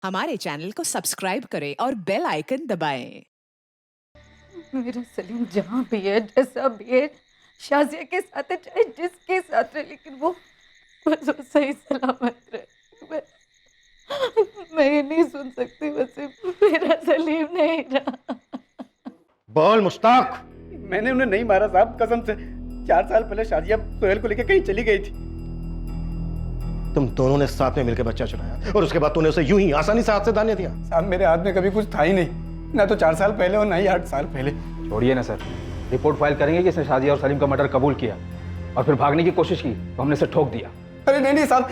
हमारे चैनल को सब्सक्राइब करें और बेल आइकन दबाएं। मेरा सलीम जहाँ भी है, जैसा भी है, शाजिया के साथ है, चाहे जिसके साथ रहे, लेकिन वो बस वो सही सलामत रहे। मैं ये नहीं सुन सकती, बस मेरा सलीम नहीं रहा। बोल मुश्ताक। मैंने उन्हें नहीं मारा साहब, कसम से। 4 साल पहले शाजिया सोहेल को लेकर कहीं चली गई थी। तुम दोनों ने साथ में मिलकर बच्चा चुराया और उसके बाद तूने उसे यूं ही आसानी से हाथ से दाने दिया। साहब मेरे हाथ में कभी कुछ था ही नहीं, ना तो 4 साल पहले और ना ही 8 साल पहले। छोड़िए ना सर, रिपोर्ट फाइल करेंगे कि इसने शाजिया और सलीम का मर्डर कबूल किया और फिर भागने की कोशिश की तो हमने इसे ठोक दिया। अरे नहीं साहब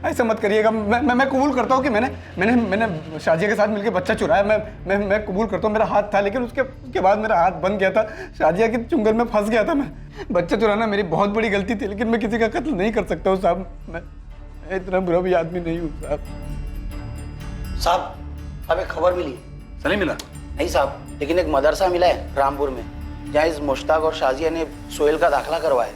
ऐसा मत करिएगा। मैं कबूल करता हूँ कि मैंने शाजिया के साथ मिलकर बच्चा चुराया। मैं कबूल करता हूँ, मेरा हाथ था, लेकिन उसके बाद मेरा हाथ बंद गया था। शाजिया के चुंगल में फंस गया था मैं। बच्चा चुराना मेरी बहुत बड़ी गलती थी, लेकिन मैं किसी का कत्ल नहीं कर सकता हूँ साहब। मैं इतना बुरा भी आदमी नहीं हूँ साहब। हमें खबर मिली। सलीम मिला? नहीं साहब, लेकिन एक मदरसा मिला है रामपुर में, जहाँ इस मुश्ताक और शाजिया ने सोहेल का दाखिला करवाया।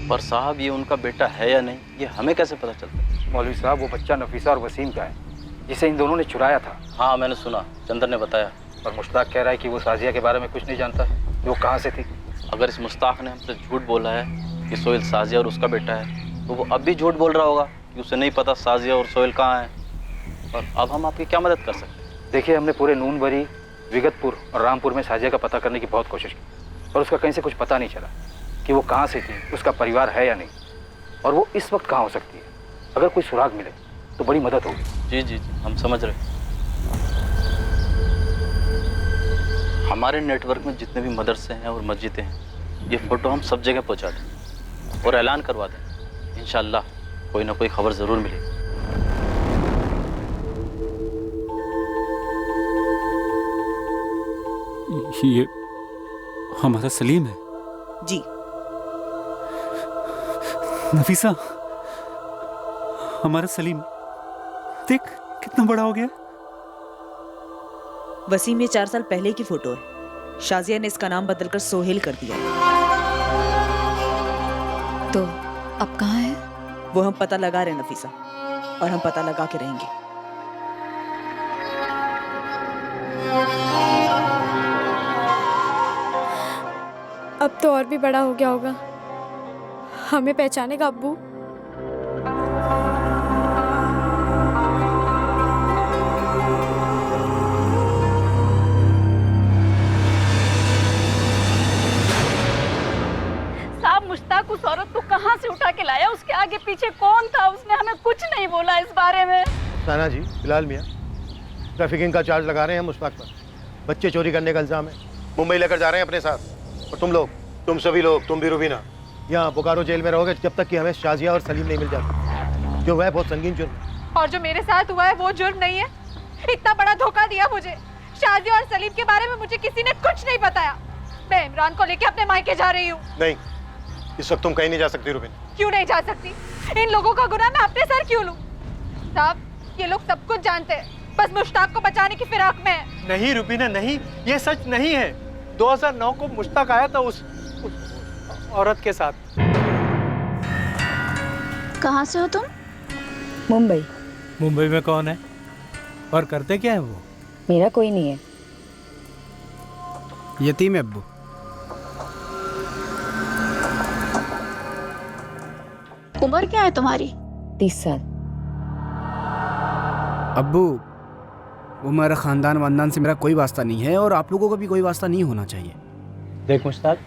पर साहब ये उनका बेटा है या नहीं, ये हमें कैसे पता चलता है? मौलवी साहब, वो बच्चा नफीसा और वसीम का है, जिसे इन दोनों ने चुराया था। हाँ मैंने सुना, चंदर ने बताया। और मुश्ताक कह रहा है कि वो शाजिया के बारे में कुछ नहीं जानता है, वो कहाँ से थी। अगर इस मुश्ताक ने हमसे झूठ बोला है कि सोहेल शाजिया और उसका बेटा है, तो वो अब भी झूठ बोल रहा होगा कि उसे नहीं पता शाजिया और सोहेल कहाँ हैं। और अब हम आपकी क्या मदद कर सकते हैं? देखिए, हमने पूरे नूनबरी, विगतपुर और रामपुर में शाजिया का पता करने की बहुत कोशिश की, पर उसका कहीं से कुछ पता नहीं चला कि वो कहाँ से थी, उसका परिवार है या नहीं, और वो इस वक्त कहाँ हो सकती है। अगर कोई सुराग मिले तो बड़ी मदद होगी। जी जी जी, हम समझ रहे हैं। हमारे नेटवर्क में जितने भी मदरसे हैं और मस्जिदें हैं, ये फ़ोटो हम सब जगह पहुँचा दें और ऐलान करवा दें। इंशाअल्लाह कोई ना कोई खबर ज़रूर मिलेगी। ये हमारा सलीम है? जी। नफीसा, हमारा सलीम देख कितना बड़ा हो गया। वसीम, ये 4 साल पहले की फोटो है। शाजिया ने इसका नाम बदलकर सोहेल कर दिया। तो अब कहाँ है वो हम पता लगा रहे हैं नफीसा, और हम पता लगा के रहेंगे। अब तो और भी बड़ा हो गया होगा, हमें पहचानेगा अब्बू। साहब, मुश्ताक उस औरत को कहाँ से उठा के लाया? उसके आगे पीछे कौन था? उसने हमें कुछ नहीं बोला इस बारे में। साना जी, बिलाल मियाँ, ट्रैफिकिंग का चार्ज लगा रहे हैं मुश्ताक पर। बच्चे चोरी करने का इल्जाम है। मुंबई लेकर जा रहे हैं अपने साथ। और तुम लोग, तुम सभी लोग, तुम भी रुबीना, यहाँ बोकारो जेल में रहोगे जब तक कि हमें शाजिया और सलीम नहीं मिल जाते, जो वह बहुत संगीन जुर्म है। और जो मेरे साथ हुआ है वो जुर्म नहीं है। इतना बड़ा धोखा दिया मुझे। शाजिया और सलीम के बारे में मुझे किसी ने कुछ नहीं बताया। मैं इमरान को लेके अपने मायके जा रही हूँ। नहीं, इस वक्त तुम कहीं नहीं जा सकती रुबीना। क्यों नहीं जा सकती? इन लोगों का गुनाह मैं अपने सर क्यों लूं? साहब, ये लोग सब कुछ जानते हैं, बस मुश्ताक को बचाने की फिराक में है। नहीं रुबीना, नहीं, ये सच नहीं है। 2009 को मुश्ताक आया था उस औरत के साथ। कहाँ से हो तुम? मुंबई। मुंबई में कौन है और करते क्या है वो? मेरा कोई नहीं है। यतीम है अब्बू। उम्र क्या है तुम्हारी? 30 साल। अब्बू, वो मेरा खानदान वानदान से मेरा कोई वास्ता नहीं है, और आप लोगों का भी कोई वास्ता नहीं होना चाहिए। देख मुश्ताक,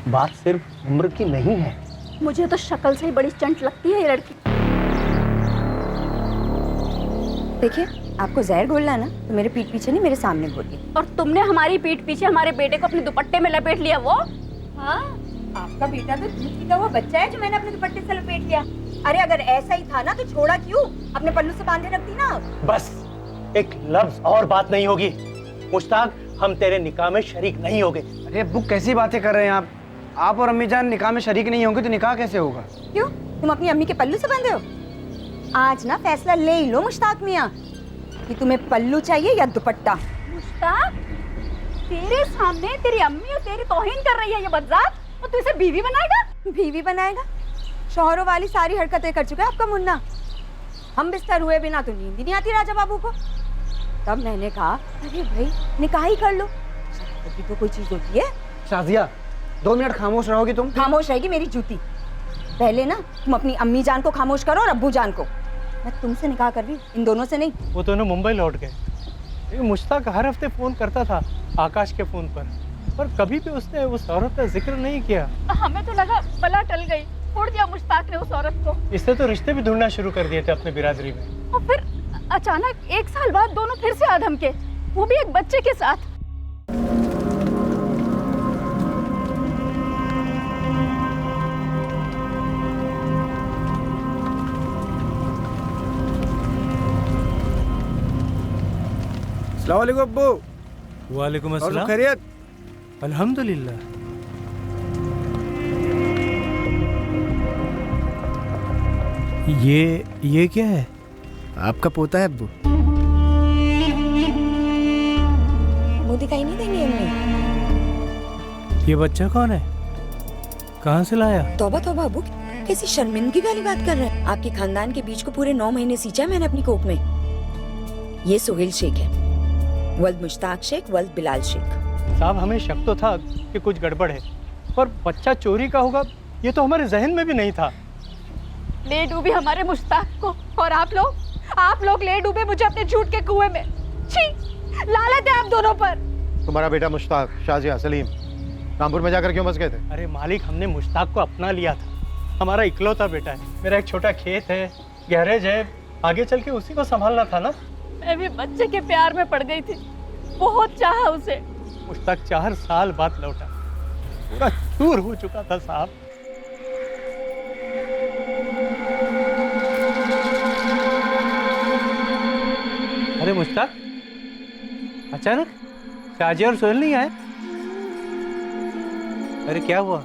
बात सिर्फ उम्र की नहीं है। मुझे तो शक्ल से ही बड़ी चंट लगती है ये लड़की। देखिए, आपको जहर घोलना ना तो मेरे पीठ पीछे नहीं, मेरे सामने घोलिए। और तुमने हमारी पीठ पीछे हमारे बेटे को अपने दुपट्टे में लपेट लिया। वो हाँ, आपका बेटा तो दूध पीता हुआ बच्चा है जो मैंने अपने दुपट्टे से लपेट लिया। अरे अगर ऐसा ही था ना तो छोड़ा क्यों? अपने पल्लू से बांधे रखती ना। बस एक लफ्ज और बात नहीं होगी। मुश्ताक, हम तेरे निकाह में शरीक नहीं होंगे। अरे अब्बू, कैसी बातें कर रहे हैं आप? आप और अम्मी जान निकाह में शरीक नहीं होंगे तो निकाह कैसे होगा? क्यों, तुम अपनी अम्मी के पल्लू से बांधे हो? आज ना फैसला ले ही लो मुश्ताक मियाँ कि तुम्हें पल्लू चाहिए या दुपट्टा। मुश्ताक, तेरे सामने तेरी अम्मी और तेरी तौहीन कर रही है ये बदजात, और तू इसे बीवी बनाएगा? बीवी बनाएगा? शौहरों वाली सारी हरकतें कर चुका है आपका मुन्ना। हम बिस्तर हुए बिना तो नींद ही नहीं आती राजा बाबू को। तब मैंने कहा अरे भाई निकाह ही कर लो, भी तो कोई चीज होती है। शाजिया 2 मिनट खामोश रहोगी तुम? खामोश रहेगी मेरी जूती। पहले ना तुम अपनी अम्मी जान को खामोश करो और अब्बू जान को। मैं तुमसे निकाह कर रही हूँ, इन दोनों से नहीं। वो दोनों मुंबई लौट गए। मुश्ताक हर हफ्ते फोन करता था आकाश के फोन पर कभी भी उसने उस औरत का जिक्र नहीं किया। हमें तो लगा बला टल गई, छोड़ दिया मुश्ताक ने उस औरत को। इसने तो रिश्ते भी ढूंढना शुरू कर दिए थे अपने बिरादरी में। और फिर अचानक 1 साल बाद दोनों फिर से आधम के, वो भी एक बच्चे के साथ। अस्सलाम वालेकुम अब्बू। वालेकुम और सब अस्सलाम। खैरियत? अल्हम्दुलिल्लाह। ये क्या है? आपका पोता है अब्बू। मुंह दिखाई नहीं देंगे अम्मी। ये बच्चा कौन है? कहाँ से लाया? तौबा तौबा अब्बू, कैसी शर्मिंदगी वाली बात कर रहे हैं। आपके खानदान के बीच को पूरे 9 महीने सींचा मैंने अपनी कोख में। ये सोहेल शेख है, वल्द मुश्ताक शेख, वल्द बिलाल शेख। साहब हमें शक तो था कि कुछ गड़बड़ है, पर बच्चा चोरी का होगा ये तो हमारे जहन में भी नहीं था। ले डूबी हमारे मुश्ताक को, और आप लोग ले डूबे मुझे अपने झूठ के कुएं में। छी, लालत है आप दोनों पर। तुम्हारा बेटा मुश्ताक, शाजिया, सलीम रामपुर में जाकर क्यों बस गए थे? अरे मालिक, हमने मुश्ताक को अपना लिया था। हमारा इकलौता बेटा है। मेरा एक छोटा खेत है, गैरेज है, आगे चल के उसी को संभालना था ना। मैं भी बच्चे के प्यार में पड़ गई थी, बहुत चाहा उसे। मुश्ताक 4 साल बाद लौटा, पूरा चूर हो चुका था साहब। अरे मुश्ताक, अचानक शाजिया और सोहेल नहीं आए? अरे क्या हुआ,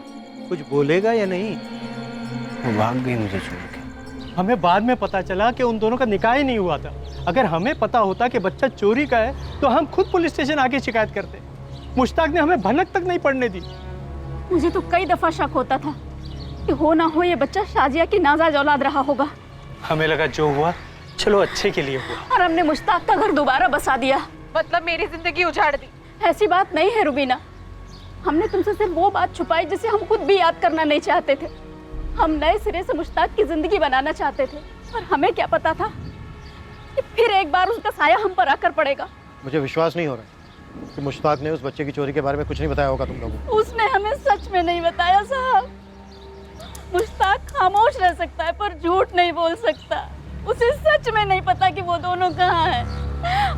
कुछ बोलेगा या नहीं? वो भाग गई मुझे छोड़ के। हमें बाद में पता चला कि उन दोनों का निकाह ही नहीं हुआ था। अगर हमें पता होता कि बच्चा चोरी का है तो हम खुद पुलिस स्टेशन आके शिकायत करते। मुश्ताक ने हमें भनक तक नहीं पड़ने दी। मुझे तो कई दफा शक होता था कि हो ना हो ये बच्चा शाजिया की नाजायज औलाद रहा होगा। हमें लगा जो हुआ चलो अच्छे के लिए हुआ, और हमने मुश्ताक का घर दोबारा बसा दिया, मतलब मेरी जिंदगी उजाड़ दी। ऐसी बात नहीं है रुबीना, हमने तुमसे सिर्फ वो बात छुपाई जिसे हम खुद भी याद करना नहीं चाहते थे। हम नए सिरे से मुश्ताक की जिंदगी बनाना चाहते थे, और हमें क्या पता था कि फिर एक बार उसका साया हम पर आकर पड़ेगा। मुझे विश्वास नहीं हो रहा कि मुश्ताक ने उस बच्चे की चोरी के बारे में कुछ नहीं बताया होगा तुम लोगों को। उसने हमें सच में नहीं बताया साहब। मुश्ताक खामोश रह सकता है पर झूठ नहीं बोल सकता। उसे सच में नहीं पता कि वो दोनों कहाँ हैं।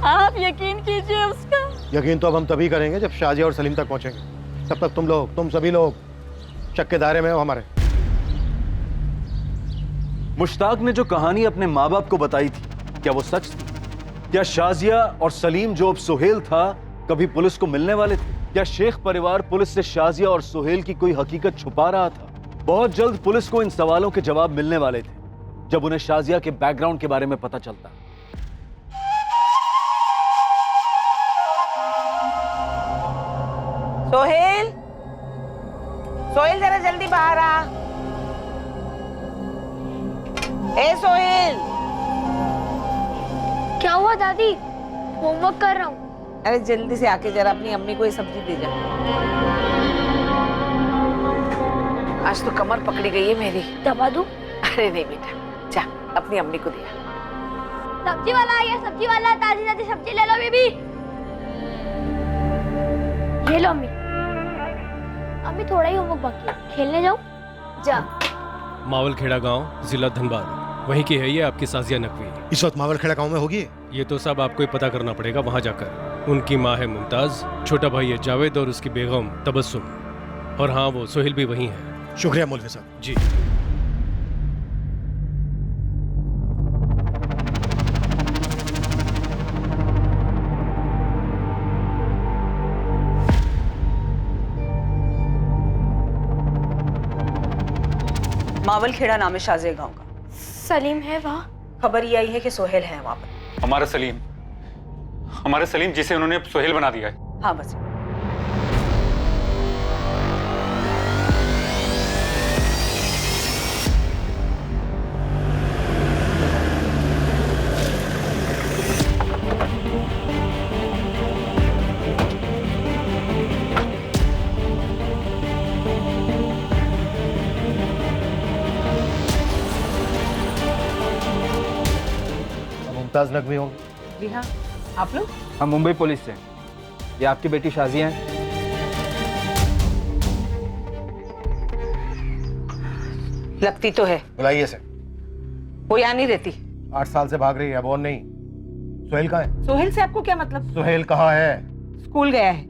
आप यकीन कीजिए उसका। यकीन तो अब हम तभी करेंगे जब शाजिया और सलीम तक पहुंचेंगे। तब तक तुम सभी लोग शक के दायरे में हो हमारे। मुश्ताक ने जो कहानी अपने माँ बाप को बताई थी, क्या वो सच थी? क्या शाजिया और सलीम जो अब सोहेल था कभी पुलिस को मिलने वाले थे? क्या शेख परिवार पुलिस से शाजिया और सोहेल की कोई हकीकत छुपा रहा था? बहुत जल्द पुलिस को इन सवालों के जवाब मिलने वाले थे जब उन्हें शाजिया के बैकग्राउंड के बारे में पता चलता। सोहेल, सोहेल जरा जल्दी बाहर आ। ए सोहेल। क्या हुआ दादी? होमवर्क कर रहा हूँ। अरे जल्दी से आके जरा अपनी अम्मी को ये सब्जी दे जा। आज तो कमर पकड़ी गई है मेरी। दबा दूँ? अरे नहीं बेटा, जा अपनी अम्मी को दिया। सब्जी वाला आ गया, सब्जी वाला। ताजी ताजी सब्जी ले लो बेबी। ये लो अम्मी। अम्मी थोड़ा ही होमवर्क बाकी है, खेलने जाओ। जा। मावलखेड़ा गांव, जिला धनबाद, वहीं की है ये आपकी साजिया नकवी। इस वक्त मावलखेड़ा गांव में होगी? ये तो सब आपको ही पता करना पड़ेगा वहां जाकर। उनकी माँ है मुमताज, छोटा भाई है जावेद और उसकी बेगम तबस्सुम, और हाँ वो सोहेल भी वहीं है। शुक्रिया मौलवी साहब। जी। मावलखेड़ा नाम है शाजिया गांव का। सलीम है वहाँ? खबर ये आई है कि सोहेल है वहाँ पर। हमारा सलीम जिसे उन्होंने सोहेल बना दिया है। हाँ बस। मुमताज नकवी होंगे। जी हाँ, आप लोग? हम मुंबई पुलिस से। ये आपकी बेटी शाजिया है? लगती तो है। बुलाइए से। वो यहाँ नहीं रहती। 8 साल से भाग रही है, अब और नहीं। सोहेल कहाँ है? सोहेल से आपको क्या मतलब? सोहेल कहाँ है? स्कूल गया है।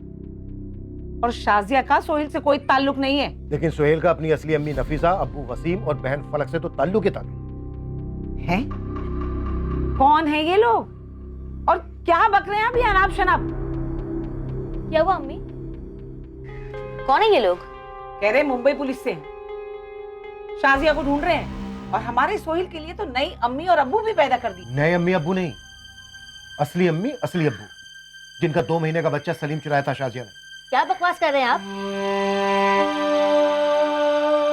और शाजिया का सोहेल से कोई ताल्लुक नहीं है। लेकिन सोहेल का अपनी असली अम्मी नफीसा, अब्बू वसीम और बहन फलक से तो ताल्लुक ही ताल्लुक है। कौन है ये लोग और क्या बक रहे हैं अभी अनाप शनाप? क्या हुआ अम्मी? कौन है ये लोग? कह रहे मुंबई पुलिस से हैं। शाजिया को ढूंढ रहे हैं और हमारे सोहेल के लिए तो नई अम्मी और अब्बू भी पैदा कर दी। नए अम्मी अब्बू नहीं, असली अम्मी असली अब्बू, जिनका 2 महीने का बच्चा सलीम चुराया था शाजिया ने। क्या बकवास कर रहे हैं आप?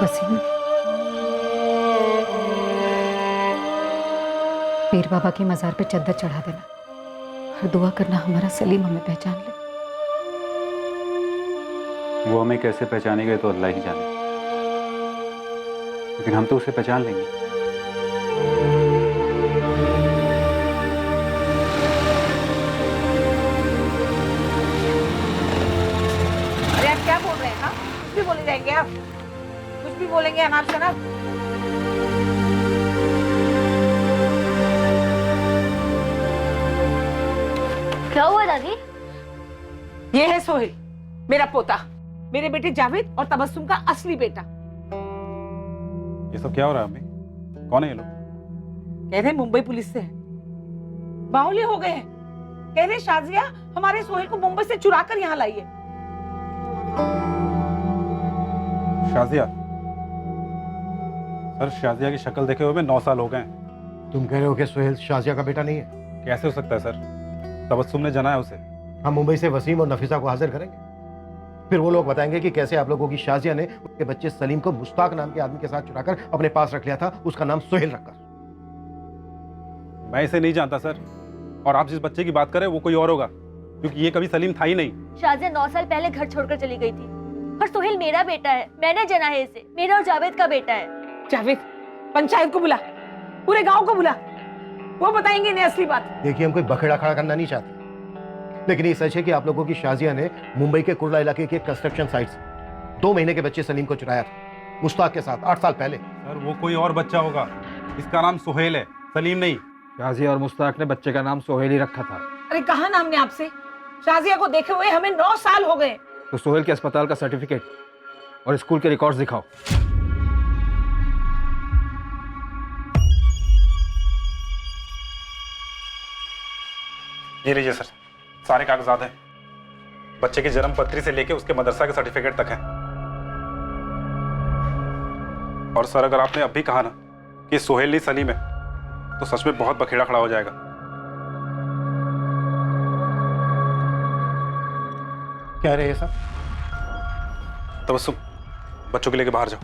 वसीम, पीर बाबा के मजार पे चद्दर चढ़ा देना और दुआ करना हमारा सलीम हमें पहचान ले। वो हमें कैसे पहचानेगा तो अल्लाह ही जाने, लेकिन हम तो उसे पहचान लेंगे। अरे आप क्या बोल रहे हैं? हाँ, कुछ भी बोले जाएंगे आप, कुछ भी बोलेंगे अनाप शनाप। क्या हुआ दादी? ये है सोहेल, मेरा पोता, मेरे बेटे जावेद और तबस्सुम का असली बेटा। ये सब क्या हो रहा है अम्मी? कौन है ये लोग? कह रहे मुंबई पुलिस से है। बावले हो गए हैं। कह रहे शाजिया हमारे सोहेल को मुंबई से चुरा कर यहाँ लाई है। शाजिया? सर, शाजिया की शक्ल देखे हुए 9 साल हो गए हैं। तुम कह रहे हो कि सोहेल शाजिया का बेटा नहीं है? कैसे हो सकता है सर? तबस्सुम ने जनाया उसे। हम मुंबई से वसीम और नफीसा को हाजिर करेंगे, फिर वो लोग बताएंगे कि कैसे आप लोगों की शाजिया ने उनके बच्चे सलीम को मुश्ताक नाम के आदमी के साथ चुराकर अपने पास रख लिया था, उसका नाम सोहेल रखकर। मैं इसे नहीं जानता सर, और आप जिस बच्चे की बात करें वो कोई और होगा, क्योंकि ये कभी सलीम था ही नहीं। शाजिया 9 साल पहले घर छोड़कर चली गई थी और सोहेल मेरा बेटा है, मैंने जना है इसे, मेरा और जावेद का बेटा है। जावेद, पंचायत को बुला, पूरे गांव को बुला, वो बताएंगे इन्हें असली बात। देखिए, हम कोई बखेड़ा खड़ा करना नहीं चाहते, लेकिन ये सच है कि आप लोगों की शाजिया ने मुंबई के कुर्ला इलाके के कंस्ट्रक्शन साइट से 2 महीने के बच्चे सलीम को चुराया था, मुश्ताक के साथ 8 साल पहले। सर, वो कोई और बच्चा होगा, इसका नाम सोहेल है, सलीम नहीं। शाजिया और मुश्ताक ने बच्चे का नाम सोहेल ही रखा था। अरे कहा ना हमने आपसे, शाजिया को देखे हुए हमें 9 साल हो गए। तो सोहेल के अस्पताल का सर्टिफिकेट और स्कूल के रिकॉर्ड्स दिखाओ। ये लीजिए सर, सारे कागजात हैं। बच्चे की जन्म पत्री से लेके उसके मदरसा के सर्टिफिकेट तक है। और सर, अगर आपने अभी कहा ना कि सोहेल नहीं सलीम है, तो सच में बहुत बखेड़ा खड़ा हो जाएगा। क्या रहे सब? तबस्सुम, बच्चों के लेके बाहर जाओ।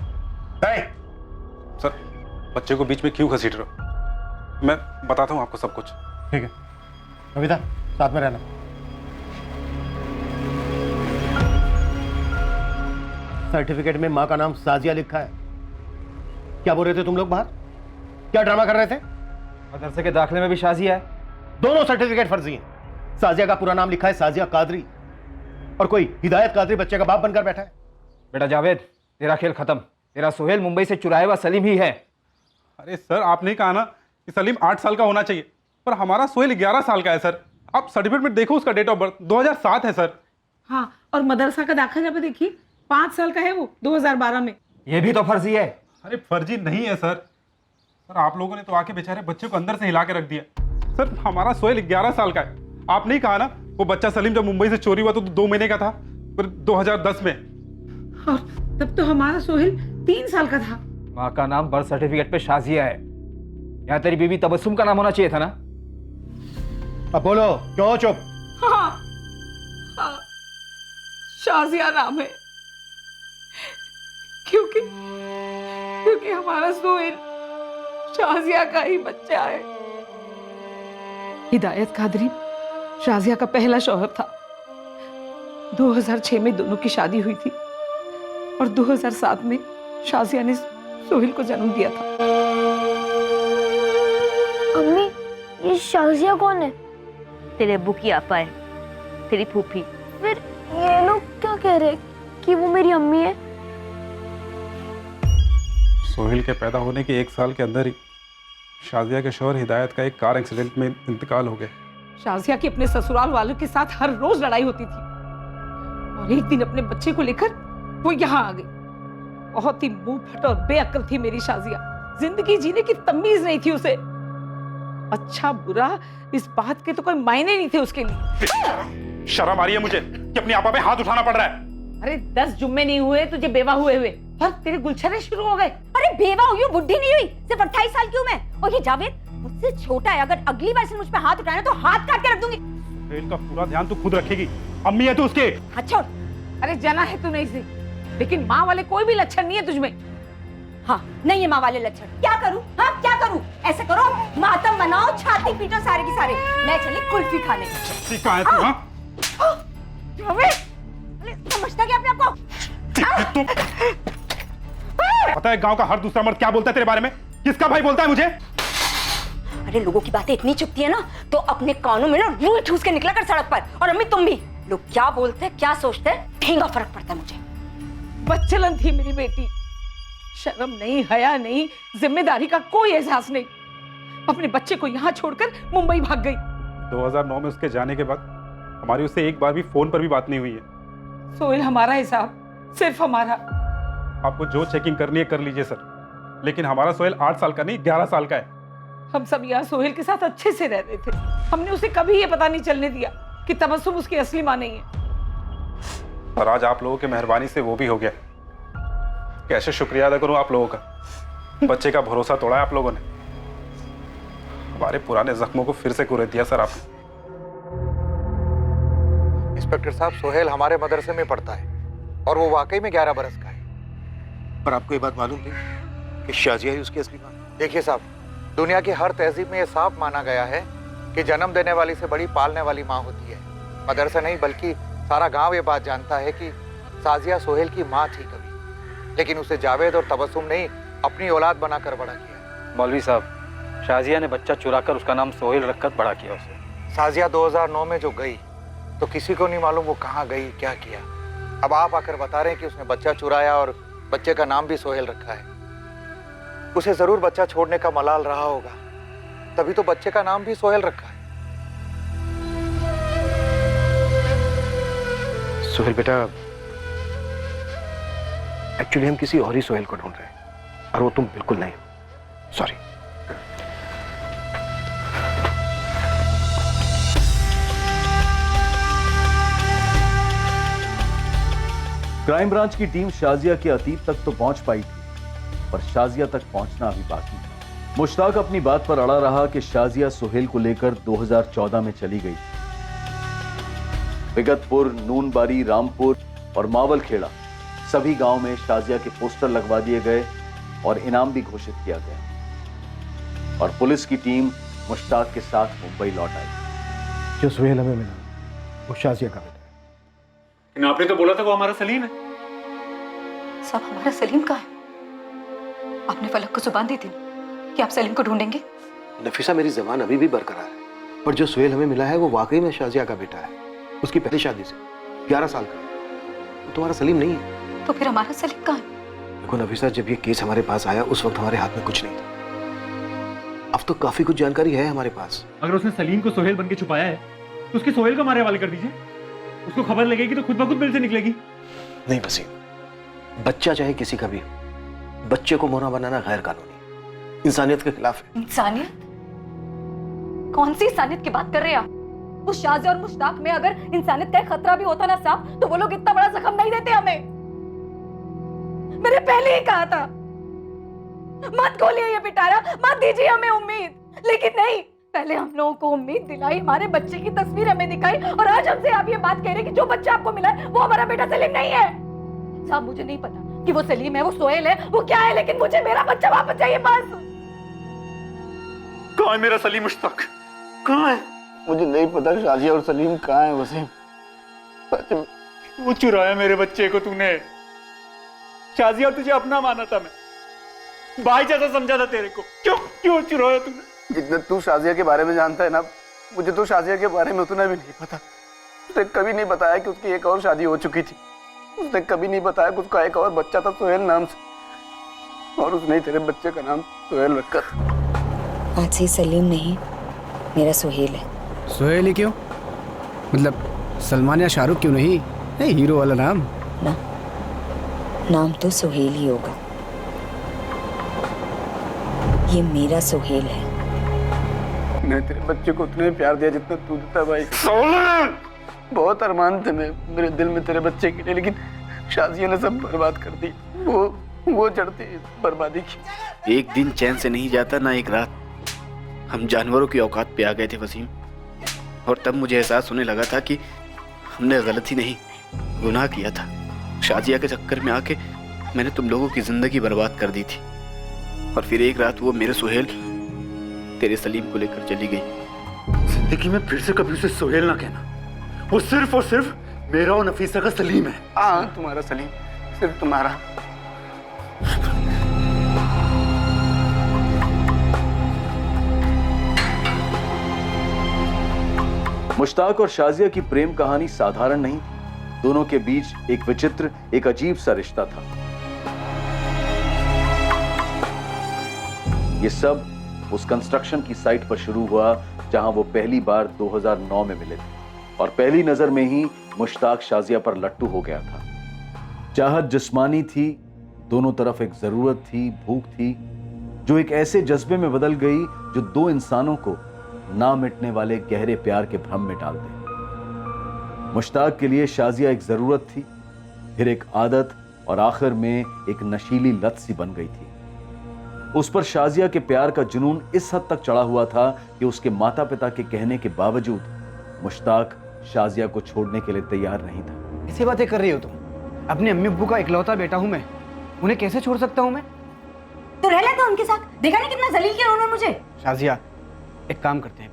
सर, बच्चे को बीच में क्यों घसीट रहे हो? मैं बताता हूँ आपको सब कुछ। ठीक है, कविता साथ में रहना। सर्टिफिकेट में माँ का नाम साजिया लिखा है। क्या बोल रहे थे तुम लोग बाहर? क्या ड्रामा कर रहे थे? मदरसे के दाखिले में भी शाजिया है। दोनों सर्टिफिकेट फर्जी हैं। साजिया का पूरा नाम लिखा है साजिया कादरी, और कोई हिदायत कादरी बच्चे का बाप बनकर बैठा है। बेटा जावेद, तेरा खेल खत्म। तेरा सोहेल मुंबई से चुराया हुआ सलीम ही है। अरे सर, आपने कहा ना कि सलीम 8 साल का होना चाहिए, पर हमारा सोहेल 11 साल का है सर। आप सर्टिफिकेट में देखो, उसका डेट ऑफ बर्थ 2007 है सर। हाँ, और मदरसा का दाखिला भी देखिए, 5 साल का है वो, 2012 में। ये भी तो फर्जी है। अरे फर्जी नहीं है सर। सर, आप लोगों ने तो आके बेचारे बच्चे को अंदर से हिला के रख दिया। सर, हमारा सोहेल 11 साल का है। आपने ही कहा ना, वो बच्चा सलीम जब मुंबई से चोरी हुआ तो 2 महीने का था, फिर 2010 में। और तब तो हमारा सोहेल 3 साल का था। माँ का नाम बर्थ सर्टिफिकेट पे शाजिया है। यहाँ तेरी बीवी तबस्सुम का नाम होना चाहिए था ना। अब बोलो, क्यों चुप? हाँ, हाँ, शाजिया नाम है, क्योंकि हमारा सोहेल शाजिया का ही बच्चा है। हिदायत कादरी शाजिया का पहला शौहर था। 2006 में दोनों की शादी हुई थी और 2007 में शाजिया ने सोहेल को जन्म दिया था। अम्मी, ये शाजिया कौन है? तेरे अब्बू की आपा है, तेरी फूफी। फिर ये लोग क्या कह रहे हैं कि वो मेरी अम्मी है? सोहेल के पैदा होने के 1 साल के अंदर ही शाजिया के शौहर हिदायत का एक कार एक्सीडेंट में इंतकाल हो गया। शाजिया की अपने ससुराल वालों के साथ हर रोज लड़ाई होती थी और एक दिन अपने बच्चे को लेकर वो यहाँ आ गई। बहुत ही मुंह फट और बेअक्ल थी मेरी शाजिया। जिंदगी जीने की तमीज नहीं थी उसे। अच्छा बुरा इस बात के तो कोई मायने नहीं थे उसके लिए। शर्म आ रही है मुझे कि अपनी आपा पे हाथ उठाना पड़ रहा है। अरे 10 जुम्मे नहीं हुए तुझे बेवा हुए और तेरे गुलछरे शुरू हो गए। अरे बेवा हुई हूँ, बुढ़ी नहीं हुई, सिर्फ 28 साल की हूँ मैं। और ये जावेद मुझसे छोटा है, अगर अगली बार से मुझ पे हाथ उठाना तो हाथ काट के रख दूंगी। सोहेल का पूरा ध्यान तू खुद रखेगी, अम्मी है तू उसके। अच्छा अरे जना है तू नहीं से, लेकिन माँ वाले कोई भी लक्षण नहीं है तुझमें। हाँ नहीं है माँ वाले लक्षण। क्या करूँ? हाँ क्या करूँ? ऐसे करो मातम मनाओ, छाती पीटो सारे की सारे। मैं चली कुल्फी खाने। कहाँ है तू? हाँ समझता क्या अपने आप को? पता है गांव का हर दूसरा मर्द क्या बोलता है तेरे बारे में? किसका भाई बोलता है मुझे? अरे लोगों की बातें इतनी चुभती है ना तो अपने कानों में ना रूई ठूस के निकला कर सड़क पर। और अम्मी तुम भी, लोग क्या बोलते हैं क्या सोचते हैं ठेंगा फर्क पड़ता है मुझे। बच्चलन थी मेरी बेटी, शर्म नहीं, हया नहीं, जिम्मेदारी का कोई एहसास नहीं। अपने बच्चे को यहाँ छोड़कर मुंबई भाग गई। 2009 में उसके जाने के बाद हमारी उससे एक बार भी फोन पर भी बात नहीं हुई है। सोहेल हमारा हिसाब, सिर्फ हमारा। आपको जो चेकिंग करनी है कर लीजिए सर, लेकिन हमारा सोहेल 8 साल का नहीं 11 साल का है। हम सब यहाँ सोहेल के साथ अच्छे से रहते थे। हमने उसे कभी ये पता नहीं चलने दिया कि तबस्सुम उसकी असली माँ नहीं है। और आज आप लोगों की मेहरबानी से वो भी हो गया। कैसे शुक्रिया अदा करूं आप लोगों का। बच्चे का भरोसा तोड़ा है आप लोगों ने, हमारे पुराने जख्मों को फिर से कुरेद दिया सर आपने। इंस्पेक्टर साहब, सोहेल हमारे मदरसे में पढ़ता है और वो वाकई में 11 बरस का है। पर आपको ये बात मालूम थी कि शाजिया ही उसकी असली मां? देखिए साहब, दुनिया की हर तहजीब में ये साफ माना गया है कि जन्म देने वाली से बड़ी पालने वाली माँ होती है। मदरसा नहीं बल्कि सारा गांव ये बात जानता है कि साजिया सोहेल की माँ थी कभी, लेकिन उसे जावेद और तबस्सुम ने अपनी औलाद बनाकर बड़ा किया। मौलवी साहब, शाजिया ने बच्चा चुराकर उसका नाम सोहेल रखकर बड़ा किया उसे। साजिया 2009 में जो गई तो किसी को नहीं मालूम वो कहाँ गई, क्या किया। अब आप आकर बता रहे हैं कि उसने बच्चा चुराया और बच्चे का नाम भी सोहेल रखा है। उसे जरूर बच्चा छोड़ने का मलाल रहा होगा, तभी तो बच्चे का नाम भी सोहेल रखा है। सोहेल बेटा, एक्चुअली हम किसी और ही सोहेल को ढूंढ रहे हैं और वो तुम बिल्कुल नहीं हो। सॉरी। क्राइम ब्रांच की टीम शाजिया के अतीत तक तो पहुंच पाई थी, पर शाजिया तक पहुंचना अभी बाकी था। मुश्ताक अपनी बात पर अड़ा रहा कि शाजिया सोहेल को लेकर 2014 में चली गई। विगतपुर, नूनबारी, रामपुर और मावलखेड़ा सभी गांव में शाजिया के पोस्टर लगवा दिए गए और इनाम भी घोषित किया गया और पुलिस की टीम मुश्ताक के साथ मुंबई लौट आई। जो सोहेल हमें मिला वो शाजिया का बेटा है। आपने तो बोला था वो हमारा सलीम है। सब हमारा सलीम कहाँ है? आपने फलक को जुबान दी थी कि आप सलीम को ढूंढेंगे। नफीसा, मेरी जबान अभी भी बरकरार है, पर जो सोहेल हमें मिला है वो वाकई में शाजिया का बेटा है। उसकी पहली शादी से 11 साल का। वो तुम्हारा सलीम नहीं है। तो फिर हमारा सलीम कहाँ है? देखो नफीसा, जब ये केस हमारे पास आया उस वक्त हमारे हाथ में कुछ नहीं था। अब तो काफी कुछ जानकारी है हमारे पास। अगर उसने सलीम को सोहेल बन के छुपाया है तो उसके सोहेल को मारे हवाले कर दीजिए। उसको खबर लगेगी तो खुद ब खुद बिल से निकलेगी। नहीं वसीम, बच्चा चाहे किसी का भी हो, बच्चे को मोना बनाना गैर कानूनी, इंसानियत के खिलाफ है। इंसानियत? कौन सी इंसानियत की बात कर रहे हैं आप? उस शाजिया और मुश्ताक में अगर इंसानियत का खतरा भी होता ना साहब, तो वो लोग इतना बड़ा जख्म नहीं देते हमें। मैंने पहले ही कहा था मत खोलिए ये पिटारा, मत दीजिए हमें उम्मीद, लेकिन नहीं, पहले हम लोगों को उम्मीद दिलाई, हमारे बच्चे की तस्वीर हमें दिखाई और आज हमसे आप ये बात कह रहे हैं कि जो बच्चा आपको मिला है वो हमारा बेटा सलीम नहीं है। साहब मुझे नहीं पता कि वो सलीम है, वो सोहेल है, वो क्या है, लेकिन मुझे मेरा बच्चा वापस चाहिए बस। कहाँ है मेरा सलीम? मुश्ताक कहाँ है? मुझे नहीं पता शाजिया और सलीम कहाँ है वसीम। सच में वो चुराया मेरे बच्चे को तूने। शाजिया तुझे अपना माना था, मैं भाई जैसा समझा था तेरे को। क्यों चुराया तूने? जितना तू शाजिया के बारे में जानता है ना, मुझे तो शाजिया के बारे में उतना भी नहीं पता। उसने कभी नहीं बताया कि उसकी एक और शादी हो चुकी थी। उसने कभी नहीं बताया कि उसका एक और बच्चा था सोहेल नाम से, और उसने तेरे बच्चे का नाम सोहेल रखा था। आज से सलीम नहीं, मेरा सोहेल है। सोहेल ही क्यों? मतलब सलमान या शाहरुख क्यों नहीं? हीरो वाला नाम ना, नाम तो सोहेल ही होगा। ये मेरा सोहेल है। मैंने तेरे बच्चे को उतने प्यार दिया जितना तू देता भाई। बहुत अरमान थे मेरे दिल में तेरे बच्चे के लिए, लेकिन शाजिया ने सब बर्बाद कर दी। वो चढ़ती बर्बादी की। एक दिन चैन से नहीं जाता, ना एक रात। हम जानवरों की औकात पे आ गए थे वसीम, और तब मुझे एहसास होने लगा था कि हमने गलती नहीं, गुनाह किया था। शाजिया के चक्कर में आके मैंने तुम लोगों की जिंदगी बर्बाद कर दी थी, और फिर एक रात वो मेरे सोहेल तेरे सलीम को लेकर चली गई। जिंदगी में फिर से कभी उसे सोहेल ना कहना। वो सिर्फ और सिर्फ मेरा और नफीसा का सलीम है। हाँ, तुम्हारा सलीम, सिर्फ तुम्हारा। मुश्ताक और शाजिया की प्रेम कहानी साधारण नहीं थी। दोनों के बीच एक विचित्र, एक अजीब सा रिश्ता था। ये सब उस कंस्ट्रक्शन की साइट पर शुरू हुआ जहां वो पहली बार 2009 में मिले थे, और पहली नजर में ही मुश्ताक शाजिया पर लट्टू हो गया था। चाहत जिस्मानी थी, दोनों तरफ एक जरूरत थी, भूख थी, जो एक ऐसे जज्बे में बदल गई जो दो इंसानों को ना मिटने वाले गहरे प्यार के भ्रम में डाल दे। मुश्ताक के लिए शाजिया एक जरूरत थी, फिर एक आदत, और आखिर में एक नशीली लत सी बन गई थी। उस पर शाजिया के प्यार का जुनून इस हद तक चढ़ा हुआ था कि उसके माता पिता के कहने के बावजूद मुश्ताक शाजिया को छोड़ने के लिए तैयार नहीं था। ऐसी बातें कर रही हो तुम? अपने अम्मी अब्बू का इकलौता बेटा हूं मैं, उन्हें कैसे छोड़ सकता हूं मैं? तो रह लेता उनके साथ, देखा नहीं कितना जलील किया उन्होंने मुझे। शाजिया, एक काम करते हैं,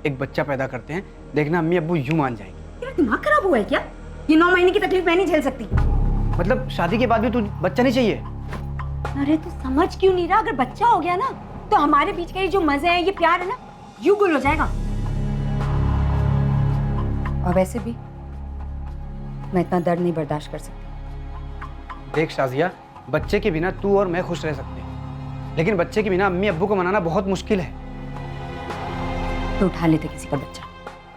एक बच्चा पैदा करते हैं, देखना अम्मी अब्बू यूं मान जाएंगे। तेरा दिमाग खराब हुआ है क्या? ये 9 महीने की तकलीफ मैं नहीं झेल सकती। मतलब शादी के बाद भी तू बच्चा नहीं चाहिए? अरे तू समझ क्यों नहीं रहा? अगर बच्चा हो गया ना तो हमारे बीच के ये जो मजे हैं, ये प्यार है ना, यूं गुल हो जाएगा। और वैसे भी मैं इतना दर्द नहीं बर्दाश्त कर सकती। देख शाजिया, बच्चे के बिना तू और मैं खुश रह सकते हैं, लेकिन बच्चे के बिना अम्मी अब्बू को मनाना बहुत मुश्किल है। तो उठा लेते किसी का बच्चा।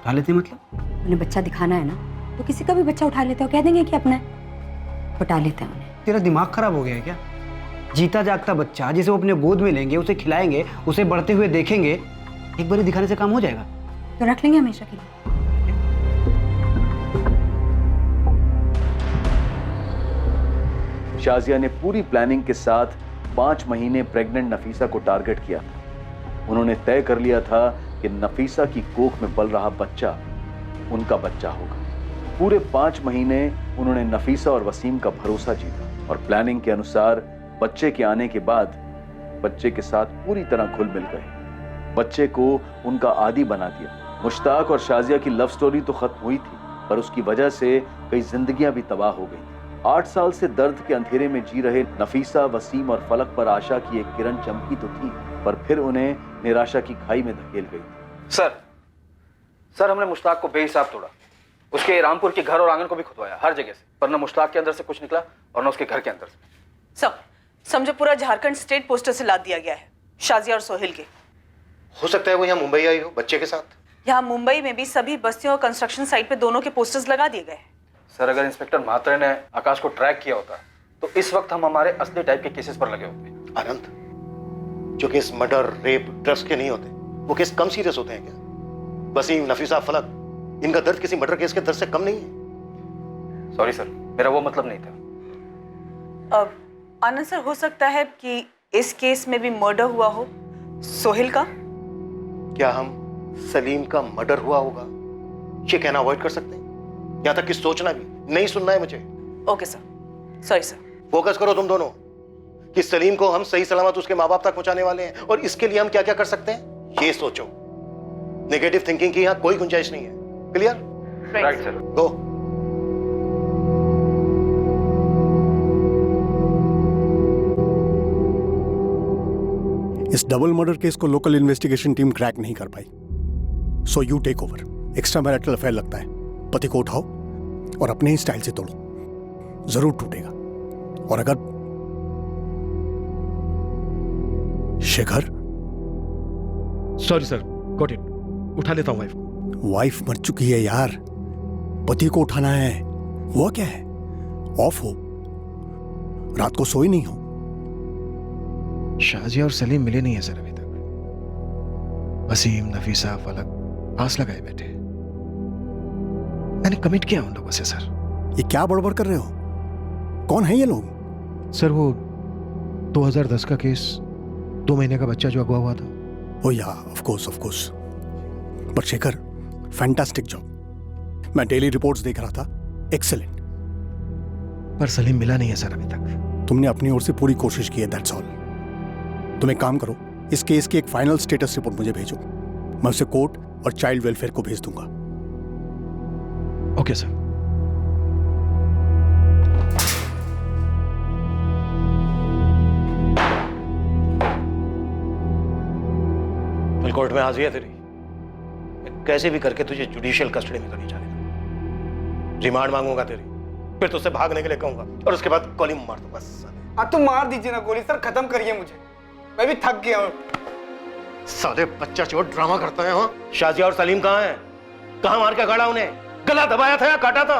उठा लेते मतलब? उन्हें बच्चा दिखाना है ना, तो किसी का भी बच्चा उठा लेते हो, कह देंगे कि अपना है, उठा लेते हैं उन्हें। तेरा दिमाग खराब हो गया है क्या? जीता जागता बच्चा जिसे वो अपने गोद में लेंगे, उसे खिलाएंगे, उसे बढ़ते हुए देखेंगे, एक बार दिखाने से काम हो जाएगा? तो रख लेंगे हमेशा के लिए। शाजिया ने पूरी प्लानिंग के साथ 5 महीने प्रेग्नेंट नफीसा को टारगेट किया था। उन्होंने तय कर लिया था कि नफीसा की कोख में पल रहा बच्चा उनका बच्चा होगा। पूरे 5 महीने उन्होंने नफीसा और वसीम का भरोसा जीता, और प्लानिंग के अनुसार बच्चे के आने के बाद बच्चे के साथ पूरी तरह घुल मिल गए। बच्चे को उनका आदी बना दिया। मुश्ताक और शाजिया की लव स्टोरी तो खत्म हुई थी, पर उसकी वजह से कई जिंदगियां भी तबाह हो गई। 8 साल से दर्द के अंधेरे में जी रहे नफीसा, वसीम और फलक पर आशा की एक किरण चमकी तो थी, पर फिर उन्हें निराशा की खाई में धकेल गई। सर हमने मुश्ताक को बेहिसाब तोड़ा, उसके रामपुर के घर और आंगन को भी खुदवाया, हर जगह से, पर न मुश्ताक के अंदर से कुछ निकला और न उसके घर के अंदर से। सब समझो पूरा झारखंड स्टेट पोस्टर से लाद दिया गया है शाजिया और सोहेल के। हो सकता है वो यहाँ मुंबई आई हो बच्चे के साथ। यहाँ मुंबई में भी सभी बस्तियों और कंस्ट्रक्शन साइट पे दोनों के पोस्टर्स लगा दिए गए। सर अगर इंस्पेक्टर म्हात्रे ने आकाश को ट्रैक किया होता तो इस वक्त हम हमारे असली टाइप के केसेस पर लगे होते। आनंद, जो केस मर्डर, रेप, ड्रग्स के नहीं होते, वो केस कम सीरियस होते हैं क्या? वसीम, नफीसा, फलक, इनका दर्द किसी मर्डर केस के दर्द से कम नहीं है। सॉरी सर, मेरा वो मतलब नहीं था। आनंद सर, हो सकता है कि इस केस में भी मर्डर हुआ हो सोहेल का। क्या हम सलीम का मर्डर हुआ होगा ये कहना अवॉइड कर सकते हैं? यहाँ तक कि सोचना भी नहीं, सुनना है मुझे। Okay sir, sorry sir. Focus करो तुम दोनों कि सलीम को हम सही सलामत उसके माँ बाप तक पहुंचाने वाले हैं, और इसके लिए हम क्या क्या कर सकते हैं ये सोचो। नेगेटिव थिंकिंग की यहाँ कोई गुंजाइश नहीं है। क्लियर? Right sir. गो। इस डबल मर्डर केस को लोकल इन्वेस्टिगेशन टीम क्रैक नहीं कर पाई। So you take over. Extra marital affair लगता है, पति को उठाओ और अपने ही स्टाइल से तोड़ो, जरूर टूटेगा। और अगर Shekhar, sorry sir, got it, उठा लेता हूँ वाइफ को। वाइफ मर चुकी है यार, पति को उठाना है। हुआ क्या है? ऑफ हो, रात को सोई नहीं हो। शाजिया और सलीम मिले नहीं है सर अभी तक। वसीम, नफीसा, फलक पास लगाए बैठे। मैंने कमिट किया उन लोगों से सर। ये क्या बड़बड़ कर रहे हो? कौन है ये लोग? सर वो 2010 का केस, 2 महीने का बच्चा जो अगवा हुआ था। ओ या, of course. But Shekhar, fantastic job. मैं डेली रिपोर्ट्स देख रहा था, एक्सेलेंट। पर सलीम मिला नहीं है सर अभी तक। तुमने अपनी ओर से पूरी कोशिश की है, दैट्स ऑल। तुम एक काम करो, इस केस की एक फाइनल स्टेटस रिपोर्ट मुझे भेजो, मैं उसे कोर्ट और चाइल्ड वेलफेयर को भेज दूंगा। Okay sir. कल कोर्ट में हाजिर है तेरी। मैं कैसे भी करके तुझे जुडिशियल कस्टडी में तो नहीं जाने दूंगा। रिमांड मांगूंगा तेरी, फिर तुझसे भागने के लिए कहूंगा और उसके बाद गोली मार दूंगा। आप तो मार दीजिए ना गोली सर, खत्म करिए मुझे, मैं भी थक गया हूँ। साले बच्चा चोर ड्रामा करता है। हाँ, शाजिया और सलीम कहाँ हैं? कहाँ मार के गाड़ा उन्हें? गला दबाया था या काटा था?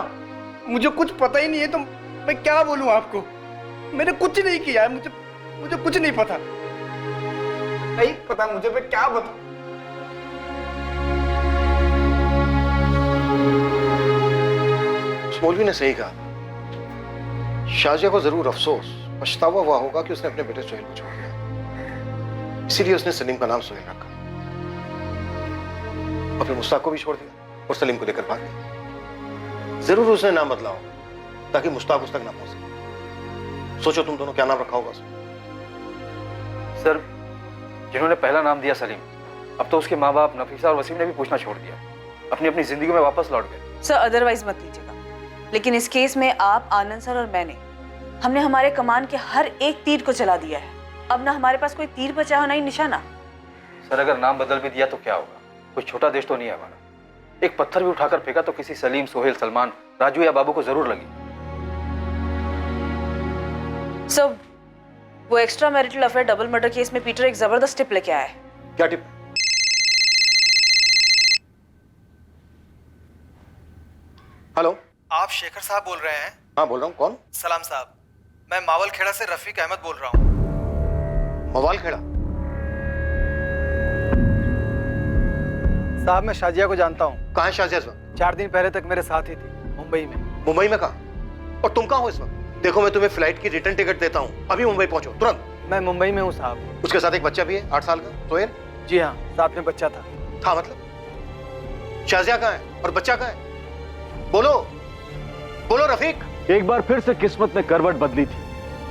मुझे कुछ पता ही नहीं है, तो मैं क्या बोलूं आपको? मैंने कुछ नहीं किया है, मुझे कुछ नहीं पता। नहीं पता मुझे, मैं क्या बताऊं? मौलवी ने सही कहा। शाजिया को जरूर अफसोस, पछतावा हुआ होगा कि उसने अपने बेटे सोहेल को छोड़ दिया, इसीलिए उसने सलीम का नाम सोहेल रखा और फिर मुश्ताक को भी छोड़ दिया और सलीम को लेकर भाग गया। जरूर उसने नाम बदला होगा ताकि मुश्ताक उस तक ना पहुंच सके। सोचो तुम दोनों क्या नाम रखा होगा उसने? सर, जिन्होंने पहला नाम दिया सलीम, अब तो उसके माँ बाप नफीसा और वसीम ने भी पूछना छोड़ दिया, अपनी अपनी जिंदगी में वापस लौट गए। सर अदरवाइज मत लीजिएगा, लेकिन इस केस में आप, आनंद सर और मैंने, हमने हमारे कमान के हर एक तीर को चला दिया है। अब ना हमारे पास कोई तीर बचा हो, ना ही निशाना। सर अगर नाम बदल भी दिया तो क्या होगा? कोई छोटा देश तो नहीं है हमारा। एक पत्थर भी उठाकर फेंका तो किसी सलीम, सोहेल, सलमान, राजू या बाबू को जरूर लगी। सर वो extra marital affair double murder case में पीटर एक जबरदस्त टिप लेके आया है। क्या टिप? हेलो, आप शेखर साहब बोल रहे हैं? हाँ बोल रहा हूँ। कौन? सलाम साहब, मैं मावल खेड़ा से रफीक अहमद बोल रहा हूँ। मवाल खेड़ा? साहब मैं शाजिया को जानता हूँ। कहाँ है शाजिया इस वक्त? 4 दिन पहले तक मेरे साथ ही थी, मुंबई में। मुंबई में कहाँ? और तुम कहाँ हो इस वक्त? देखो मैं तुम्हें फ्लाइट की रिटर्न टिकट देता हूँ, अभी मुंबई पहुंचो तुरंत। मैं मुंबई में हूँ साहब। उसके साथ एक बच्चा भी है 8 साल का, सोहेल। जी हाँ, साथ में बच्चा था। था मतलब? शाजिया कहाँ है और बच्चा कहाँ है? बोलो बोलो रफीक। एक बार फिर से किस्मत ने करवट बदली थी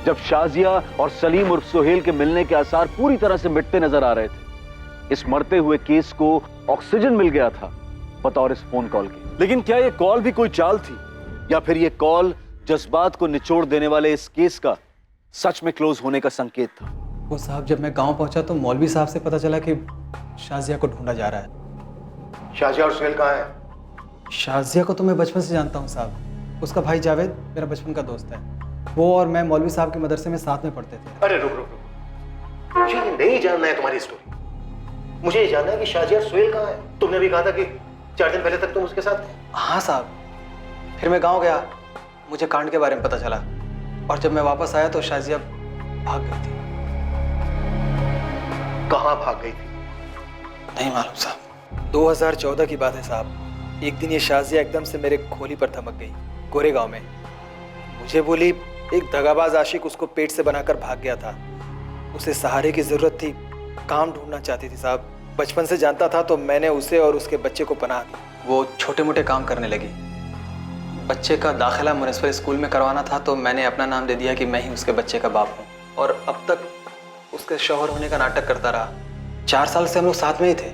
जब शाजिया और सलीम उर्फ सोहेल के मिलने के आसार पूरी तरह से मिटते नजर आ रहे थे। इस मरते हुए केस को ऑक्सीजन मिल गया था बतौर इस फोन कॉल के। लेकिन क्या यह कॉल भी कोई चाल थी, या फिर यह कॉल जज्बात को निचोड़ देने वाले इस केस का सच में क्लोज होने का संकेत था? वो साहब, जब मैं गांव पहुंचा तो मौलवी साहब से पता चला कि शाजिया को ढूंढा जा रहा है। शाजिया और सोहेल कहाँ है? शाजिया को तो मैं बचपन से जानता हूँ साहब। उसका भाई जावेद मेरा बचपन का दोस्त है। वो और मैं मौलवी साहब के मदरसे में साथ में पढ़ते थे। अरे रुक रुक रुक, मुझे ये नहीं जानना है तुम्हारी स्टोरी। मुझे ये जानना है कि शाजिया और सोहेल कहाँ है। तुमने भी कहा था कि 4 दिन पहले तक तुम उसके साथ थे। हाँ साहब, फिर मैं गांव गया, मुझे कांड के बारे में पता चला, और जब मैं वापस आया तो शाजिया भाग गई थी। कहाँ भाग गई थी? नहीं मालूम साहब। 2014 की बात है साहब। एक दिन ये शाजिया एकदम से मेरे खोली पर थमक गई, गोरेगांव में। मुझे बोली एक दगाबाज आशिक उसको पेट से बनाकर भाग गया था। उसे सहारे की जरूरत थी, काम ढूंढना चाहती थी साहब। बचपन से जानता था तो मैंने उसे और उसके बच्चे को पनाह दी। वो छोटे मोटे काम करने लगी। बच्चे का दाखिला म्युनिसिपल स्कूल में करवाना था तो मैंने अपना नाम दे दिया कि मैं ही उसके बच्चे का बाप हूँ, और अब तक उसके शौहर होने का नाटक करता रहा। 4 साल से हम लोग साथ में ही थे।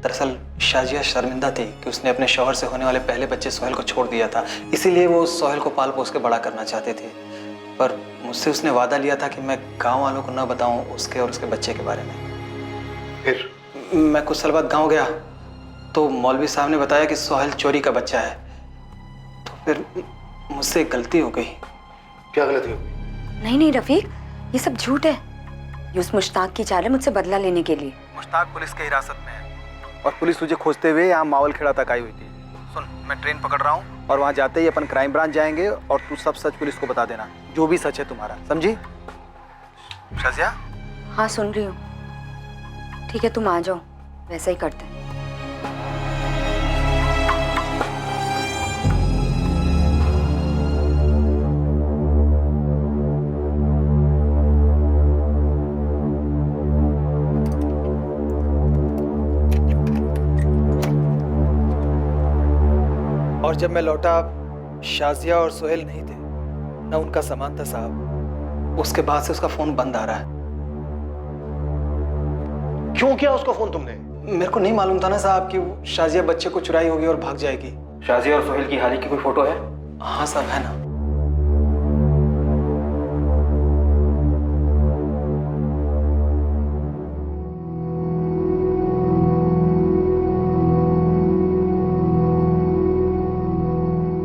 दरअसल शाजिया शर्मिंदा थी कि उसने अपने शौहर से होने वाले पहले बच्चे सोहेल को छोड़ दिया था, इसीलिए वो सोहेल को पाल पोस के बड़ा करना चाहते थे। पर मुझसे उसने वादा लिया था कि मैं गांव वालों को न बताऊं उसके और उसके बच्चे के बारे में। फिर? मैं कुछ साल बाद गांव गया तो मौलवी साहब ने बताया कि सोहेल चोरी का बच्चा है। तो फिर मुझसे गलती हो गई। क्या गलती हो गई? नहीं नहीं रफीक, ये सब झूठ है। ये उस मुश्ताक की चाल है मुझसे बदला लेने के लिए। मुश्ताक पुलिस की हिरासत में है और पुलिस तुझे खोजते हुए यहाँ मावल खेड़ा तक आई हुई थी। सुन, मैं ट्रेन पकड़ रहा हूँ और वहाँ जाते ही अपन क्राइम ब्रांच जाएंगे और तू सब सच पुलिस को बता देना, जो भी सच है तुम्हारा, समझी? शाजिया? हाँ सुन रही हूँ। ठीक है तुम आ जाओ, वैसा ही करते हैं। और जब मैं लौटा शाजिया और सोहेल नहीं थे, ना उनका सामान था साहब। उसके बाद से उसका फोन बंद आ रहा है। क्यों किया उसको फोन तुमने? मेरे को नहीं मालूम था ना साहब कि शाजिया बच्चे को चुराई होगी और भाग जाएगी। शाजिया और सोहेल की हाल ही की कोई फोटो है? हाँ साहब, है ना।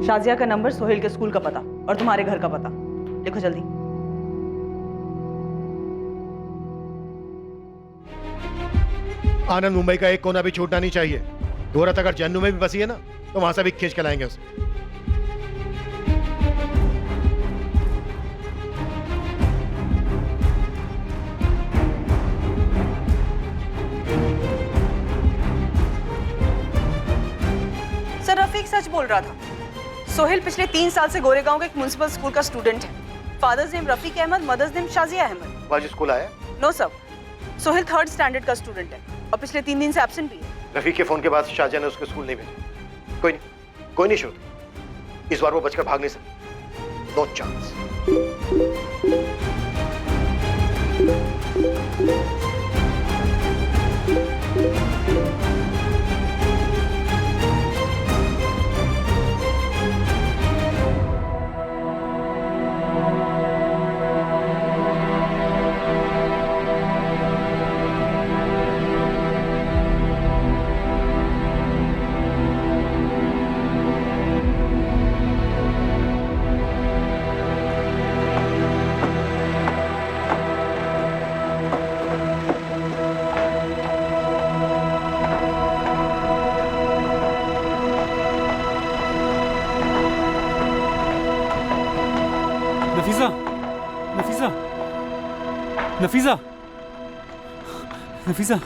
शाजिया का नंबर, सोहेल के स्कूल का पता और तुम्हारे घर का पता लिखो जल्दी। आनंद मुंबई का एक कोना भी छूटना नहीं चाहिए। दोहरत अगर जन्नू में भी बसी है ना तो वहां से भी खींच के लाएंगे उसे। सर रफीक सच बोल रहा था। सोहेल पिछले 3 साल से गोरेगांव के एक म्युनिसिपल स्कूल का स्टूडेंट है। Father's name Rafiq Ahmed, mother's name Shazia Ahmed. आज स्कूल आया? No sir, Sohail 3rd standard का स्टूडेंट है और पिछले 3 दिन से एब्सेंट भी है। रफीक के फोन के बाद शाहजहां ने उसको स्कूल नहीं भेजा। कोई नहीं श्रुति, इस बार वो बचकर भाग नहीं सकती। No chance. Nafisa,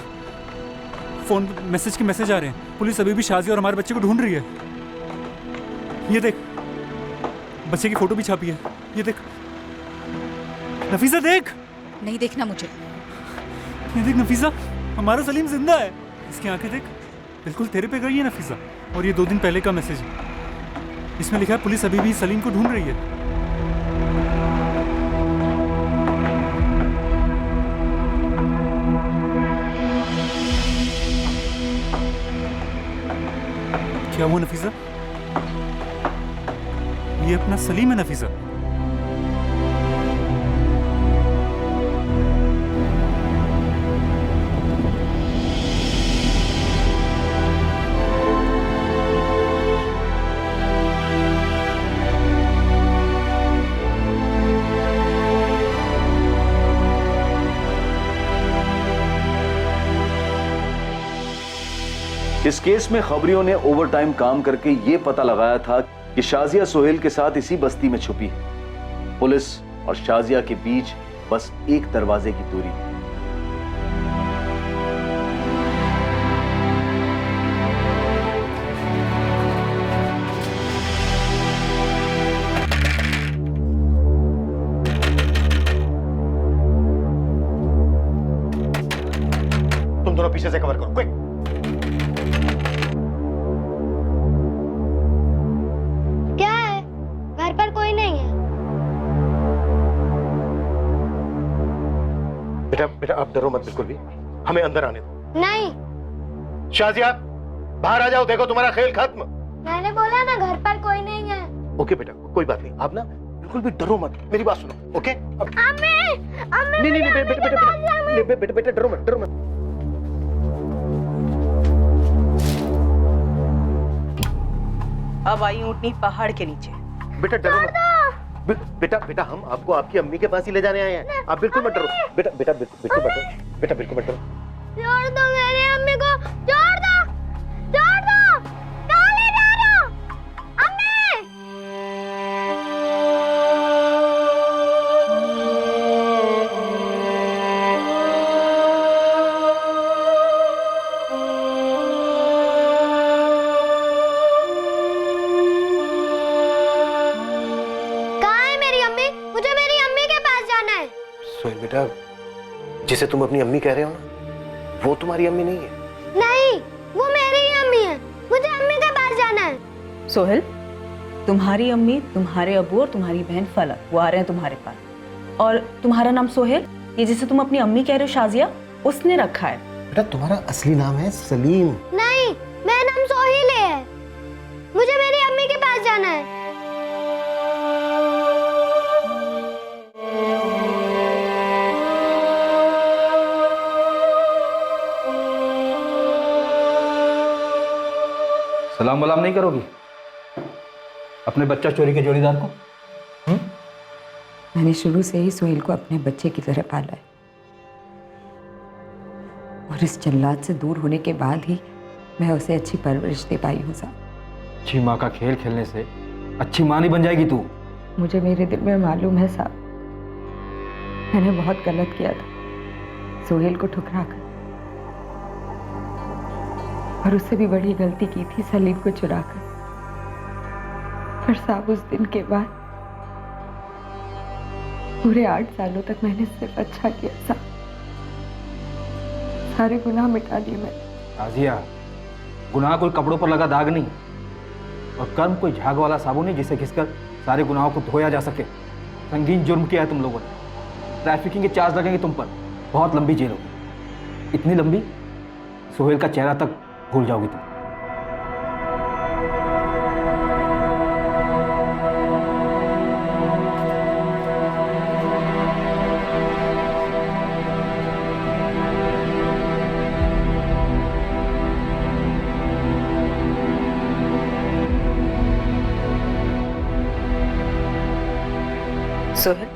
phone message के मैसेज आ रहे हैं। पुलिस अभी भी शाजिया और हमारे बच्चे को ढूंढ रही है। ये देख, बच्चे की फोटो भी छापी है। ये देख नफीसा, देख। नहीं देखना मुझे। ये देख नफीसा, हमारा सलीम जिंदा है। इसकी आंखें देख, बिल्कुल तेरे पे गई है नफीसा। और ये 2 दिन पहले का मैसेज है। इसमें लिखा है पुलिस अभी भी सलीम को ढूंढ रही है। क्या हुआ नफीसा? ये अपना सलीम है नफीसा। इस केस में खबरियों ने ओवरटाइम काम करके ये पता लगाया था कि शाजिया सोहेल के साथ इसी बस्ती में छुपी है। पुलिस और शाजिया के बीच बस एक दरवाजे की दूरी थी। तुम दोनों पीछे से कवर करो, क्विक। घर पर कोई नहीं है। बेटा आप डरो मत बिल्कुल भी, हमें अंदर आने दो। नहीं। शाजिया बाहर आ जाओ, देखो तुम्हारा खेल खत्म। मैंने बोला ना घर पर कोई नहीं है। ओके बेटा, कोई बात नहीं, आप ना बिल्कुल भी डरो मत, मेरी बात सुनो, ओके? अब अम्मी, नहीं बेटा डरो मत। अब आई ऊँटनी पहाड़ के नीचे। बेटा डरो मत। बेटा बेटा हम आपको आपकी अम्मी के पास ही ले जाने आए हैं, आप बिल्कुल मत डरो। बेटा बेटा बिल्कुल मत डरो, बेटा बिल्कुल मत डरो। छोड़ दो मेरी अम्मी को, छोड़ दो, छोड़ दो। कहाँ ले जा रहे हो? अम्मी! कहाँ है मेरी अम्मी? मुझे मेरी अम्मी के पास जाना है। सोहेल बेटा, जिसे तुम अपनी अम्मी कह रहे हो ना, वो तुम्हारी अम्मी नहीं है। नहीं, वो मेरी ही अम्मी है। मुझे अम्मी के पास जाना है। सोहेल, तुम्हारी अम्मी, तुम्हारे अबू और तुम्हारी बहन फलक वो आ रहे हैं तुम्हारे पास। और तुम्हारा नाम सोहेल, ये जिसे तुम अपनी अम्मी कह रहे हो शाजिया, उसने रखा है। बेटा तुम्हारा असली नाम है सलीम। नहीं, मेरा नाम सोहेल है। मुझे मेरी अम्मी के पास जाना है। सलाम वलाम नहीं करोगी अपने बच्चा चोरी के जोड़ीदार को? मैंने शुरू से ही सोहेल को अपने बच्चे की तरह पाला है, और इस जल्लाद से दूर होने के बाद ही मैं उसे अच्छी परवरिश दे पाई हूँ साहब। अच्छी माँ का खेल खेलने से अच्छी माँ नहीं बन जाएगी तू। मुझे मेरे दिल में मालूम है साहब, मैंने बहुत गलत किया था सोहेल को ठुकरा कर, और उससे भी बड़ी गलती की थी सलीम को चुरा कर। पर साहब उस दिन के बाद पूरे 8 सालों तक मैंने सिर्फ अच्छा किया साहब, सारे गुनाह मिटा दिए मैंने। राजिया, गुनाह कोई कपड़ों पर लगा दाग नहीं, और कर्म कोई झाग वाला साबुन नहीं जिसे घिसकर सारे गुनाहों को धोया जा सके। संगीन जुर्म किया है तुम लोगों ने। ट्रैफिकिंग के चार्ज लगेंगे तुम पर, बहुत लंबी जेल होगी, इतनी लंबी सोहेल का चेहरा तक भूल जाओगी तुम। सोहेल,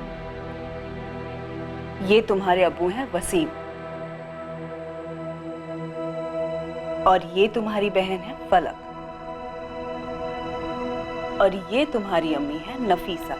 ये तुम्हारे अबू हैं वसीम, और ये तुम्हारी बहन है फलक, और ये तुम्हारी अम्मी है नफीसा।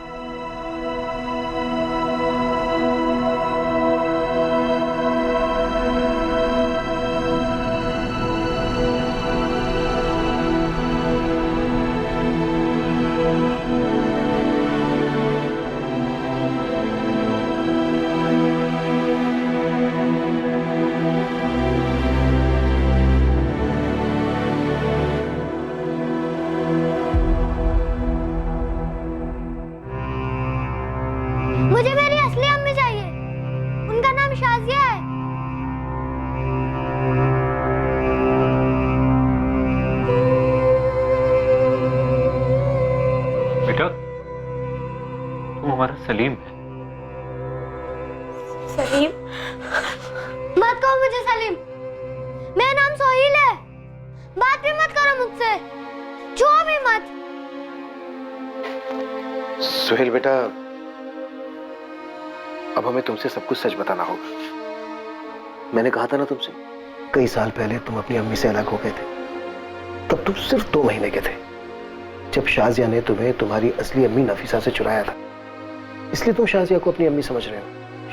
मुझे मेरी असली अम्मी चाहिए, उनका नाम शाजिया है। बेटा, तुम हमारा सलीम है। सलीम? मत कहो मुझे सलीम, मेरा नाम सोहेल है। बात भी मत करो मुझसे, छुओ भी मत। सोहेल बेटा, अब हमें तुमसे सब कुछ सच बताना होगा। मैंने कहा था ना तुमसे, कई साल पहले तुम अपनी अम्मी से अलग हो गए थे। तब तुम सिर्फ 2 महीने के थे, जब शाजिया ने तुम्हें तुम्हारी असली अम्मी नफीसा से चुराया था। इसलिए तुम शाजिया को अपनी अम्मी समझ रहे हो।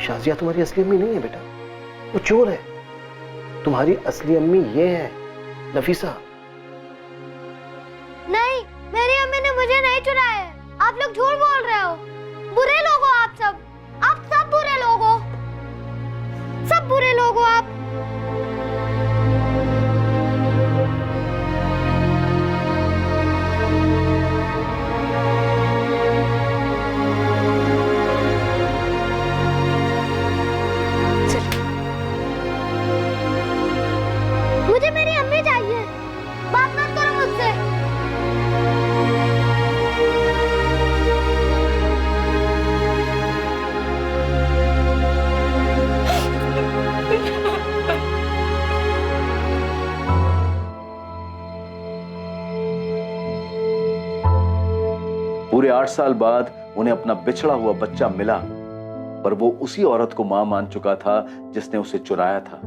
शाजिया तुम्हारी असली अम्मी नहीं है बेटा, वो चोर है। तुम्हारी असली अम्मी ये है, नफीसा। नहीं, मेरी अम्मी ने मुझे नहीं चुराया है। आप लोग झूठ बोल रहे हो। बुरे लोग हो आप सब बुरे लोग हो, सब बुरे लोग हो आप। मुझे मेरी अम्मी चाहिए, बात मत करो मुझसे। पूरे 8 साल बाद उन्हें अपना बिछड़ा हुआ बच्चा मिला, पर वो उसी औरत को मां मान चुका था जिसने उसे चुराया था।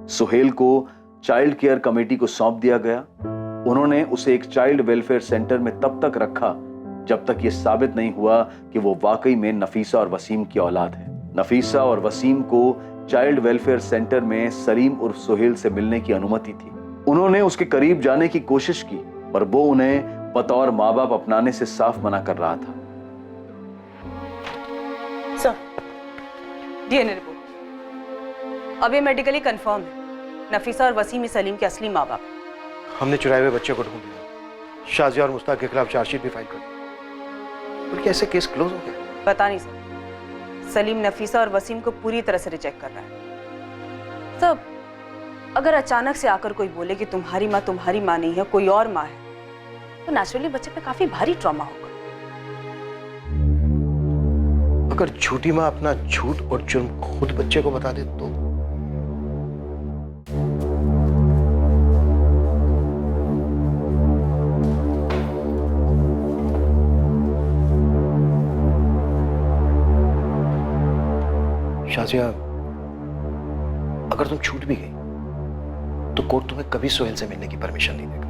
सुहेल को चाइल्ड केयर कमेटी को सौंप दिया गया। उन्होंने उसे एक चाइल्ड वेलफेयर सेंटर में तब तक रखा जब तक यह साबित नहीं हुआ कि वो वाकई में नफीसा और वसीम की औलाद है। नफीसा और वसीम को चाइल्ड वेलफेयर सेंटर में सलीम उर्फ सुहेल से मिलने की अनुमति थी। उन्होंने उसके करीब जाने की कोशिश की, पर वो उन्हें बतौर माँ बाप अपनाने से साफ मना कर रहा था। सर, डीएनए रिपोर्ट अब ये मेडिकली कंफर्म है, नफीसा और वसीम सलीम के असली माँ बाप। हमने चुराए हुए बच्चे को ढूंढ लिया, शाजिया और मुश्ताक के खिलाफ चार्जशीट भी फाइल कर दी। उनके ऐसे केस क्लोज हो गया? पता नहीं सर, सलीम नफीसा और वसीम को पूरी तरह से रिजेक्ट कर रहा है। सब अगर अचानक से आकर कोई बोले कि तुम्हारी माँ नहीं है, कोई और माँ है, तो नेचुरली बच्चे पे काफी भारी ट्रॉमा होगा। अगर झूठी माँ अपना झूठ और जुर्म खुद बच्चे को बता दे तो? शाजिया, अगर तुम छूट भी गई तो कोर्ट तुम्हें कभी सोहेल से मिलने की परमिशन नहीं देगा।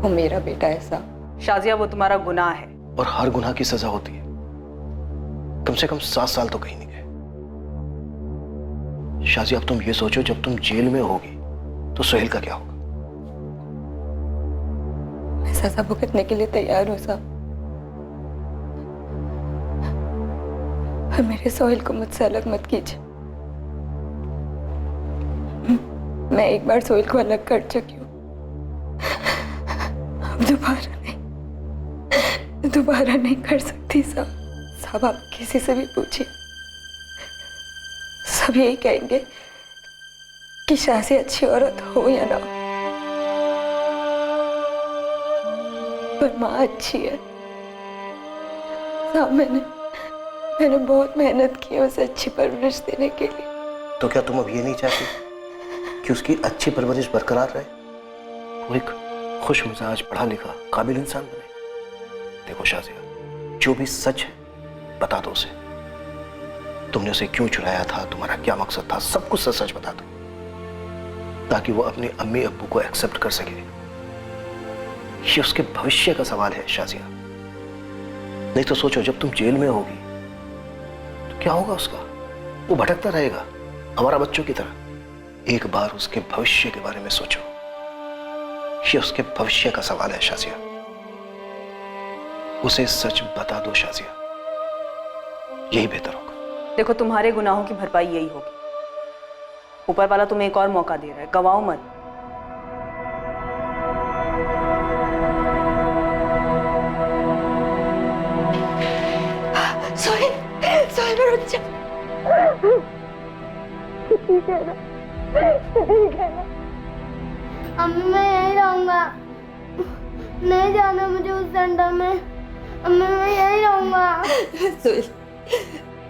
वो मेरा बेटा है साहब। शाजिया, वो तुम्हारा गुनाह है। और हर गुनाह की सजा होती है। कम से कम 7 साल तो कहीं नहीं गए। शाजिया, अब तुम ये सोचो, जब तुम जेल में होगी तो सोहेल का क्या होगा? मैं सजा भुगतने के लिए तैयार हूँ साहब, पर मेरे सोहेल को मुझसे अलग मत कीजिए। मैं एक बार सोहेल को अलग कर चुकी हूँ, अब दोबारा नहीं कर सकती साहब। साहब, आप किसी से भी पूछिए, सब यही कहेंगे कि शादी अच्छी औरत हो या ना हो, पर माँ अच्छी है साहब। मैंने बहुत मेहनत की है उसे अच्छी परवरिश देने के लिए। तो क्या तुम अब ये नहीं चाहती कि उसकी अच्छी परवरिश बरकरार रहे, वो एक खुश मिजाज, पढ़ा लिखा, काबिल इंसान बने? देखो शाजिया, जो भी सच है बता दो उसे। तुमने उसे क्यों चुराया था, तुम्हारा क्या मकसद था, सब कुछ सच बता दो, ताकि वो अपने अम्मी अब्बू को एक्सेप्ट कर सके। ये उसके भविष्य का सवाल है शाजिया। नहीं तो सोचो, जब तुम जेल में होगी तो क्या होगा उसका? वो भटकता रहेगा हमारा बच्चों की तरह। एक बार उसके भविष्य के बारे में सोचो, ये उसके भविष्य का सवाल है शाजिया। उसे सच बता दो शाजिया, यही बेहतर होगा। देखो, तुम्हारे गुनाहों की भरपाई यही होगी। ऊपर वाला तुम्हें एक और मौका दे रहा है, गवाओ मत। सोहेल मेरा बच्चा ठीक है ना? ठीक है ना? अम्मी, मैं यहीं रहूंगा, नहीं जाना मुझे उस सेंटर में। अम्मी, मैं यहीं रहूंगा।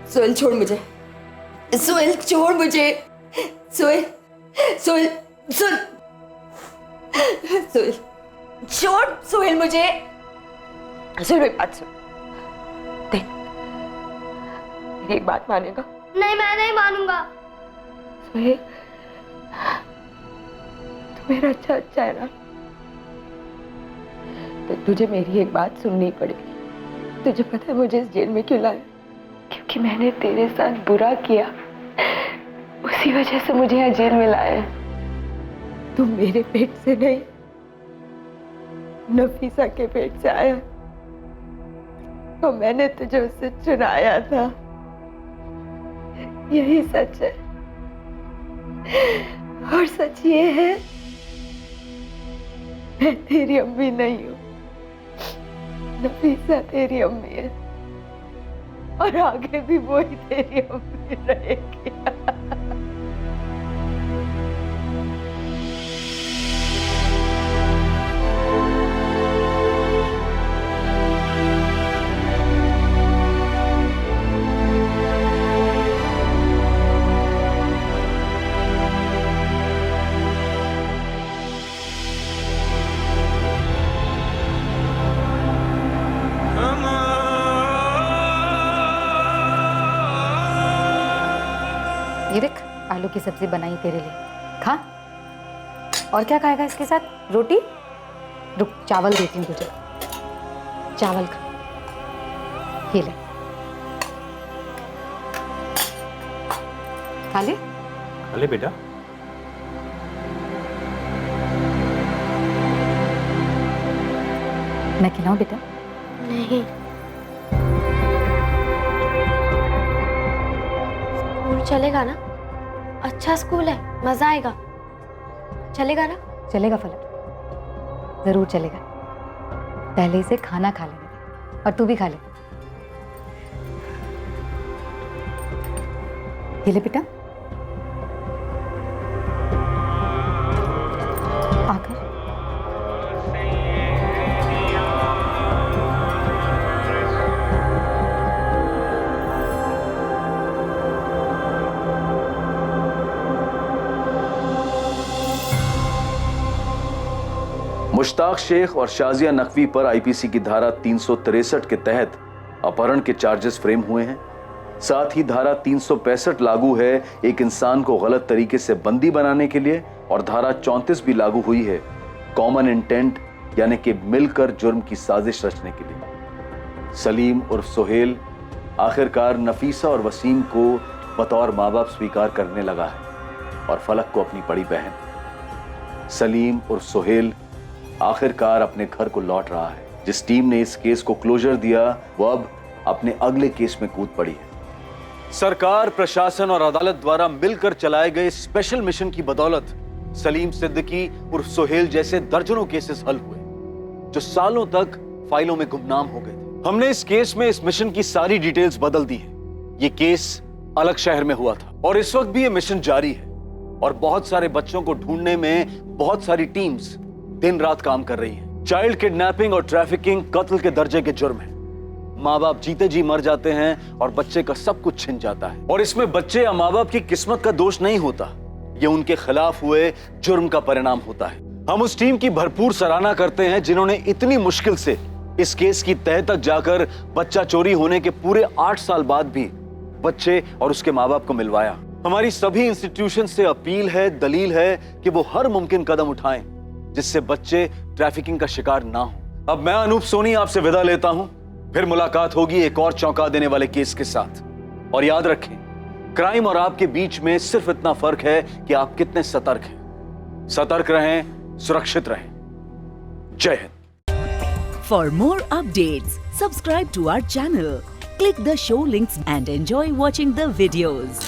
सोहेल छोड़ मुझे, सोहेल छोड़ मुझे, सोहेल सोहेल सुन, सोहेल छोड़, सोहेल मुझे। सोहेल मेरी बात सुन, देख मेरी एक बात मानेगा? नहीं, मैं नहीं मानूंगा। सोहेल, तू मेरा अच्छा है ना, तो तुझे मेरी एक बात सुननी पड़ेगी। तुझे पता है मुझे इस जेल में क्यों लाया? क्योंकि मैंने तेरे साथ बुरा किया, उसी वजह से मुझे यहाँ जेल में लाया है। तू मेरे पेट से नहीं, नफीसा के पेट से आया, तो मैंने तुझे उससे चुराया था। यही सच है, और सच ये है, मैं तेरी अम्मी नहीं हूँ, नफीसा तेरी अम्मी है, और आगे भी वही तेरी अम्मी रहेगी। आलू की सब्जी बनाई तेरे लिए, खा। और क्या खाएगा इसके साथ? रोटी? रुक, चावल देती हूँ तुझे, चावल खा। ये ले, खा ले। खा ले बेटा। मैं खिलाऊं बेटा? नहीं। स्कूल चलेगा ना? अच्छा स्कूल है, मजा आएगा। चलेगा ना? चलेगा फलक, जरूर चलेगा। पहले इसे खाना खा लेने दे, और तू भी खा ले। ये ले बेटा, आकर। मुश्ताक शेख और शाजिया नकवी पर आईपीसी की धारा 363 के तहत अपहरण के चार्जेस फ्रेम हुए हैं। साथ ही धारा 365 लागू है एक इंसान को गलत तरीके से बंदी बनाने के लिए, और धारा 34 भी लागू हुई है कॉमन इंटेंट यानी कि मिलकर जुर्म की साजिश रचने के लिए। सलीम उर्फ सोहेल आखिरकार नफीसा और वसीम को बतौर माँ बाप स्वीकार करने लगा है, और फलक को अपनी बड़ी बहन। सलीम उर्फ सोहेल आखिरकार अपने घर को लौट रहा है। जिस टीम ने इस केस को क्लोजर दिया वो अब अपने अगले केस में कूद पड़ी है। सरकार, प्रशासन और अदालत द्वारा मिलकर चलाए गए स्पेशल मिशन की बदौलत सलीम सिद्दीकी उर्फ सोहेल जैसे दर्जनों केसेस हल हुए जो सालों तक फाइलों में गुमनाम हो गए थे। हमने इस केस में इस मिशन की सारी डिटेल्स बदल दी है। ये केस अलग शहर में हुआ था और इस वक्त भी ये मिशन जारी है, और बहुत सारे बच्चों को ढूंढने में बहुत सारी टीम्स दिन रात काम कर रही है। चाइल्ड किडनैपिंग और ट्रैफिकिंग कत्ल के दर्जे के जुर्म है। माँ बाप जीते जी मर जाते हैं और बच्चे का सब कुछ छिन जाता है, और इसमें बच्चे या माँ बाप की किस्मत का दोष नहीं होता, ये उनके खिलाफ हुए जुर्म का परिणाम होता है। हम उस टीम की भरपूर सराहना करते हैं जिन्होंने इतनी मुश्किल से इस केस की तह तक जाकर बच्चा चोरी होने के पूरे 8 साल बाद भी बच्चे और उसके माँ बाप को मिलवाया। हमारी सभी इंस्टीट्यूशन से अपील है, दलील है कि वो हर मुमकिन कदम उठाएं जिससे बच्चे ट्रैफिकिंग का शिकार ना हो। अब मैं अनूप सोनी आपसे विदा लेता हूं, फिर मुलाकात होगी एक और चौंका देने वाले केस के साथ। और याद रखें, क्राइम और आपके बीच में सिर्फ इतना फर्क है कि आप कितने सतर्क हैं। सतर्क रहें, सुरक्षित रहें। जय Hind. For more updates, subscribe to our channel, click the show links and enjoy watching the videos.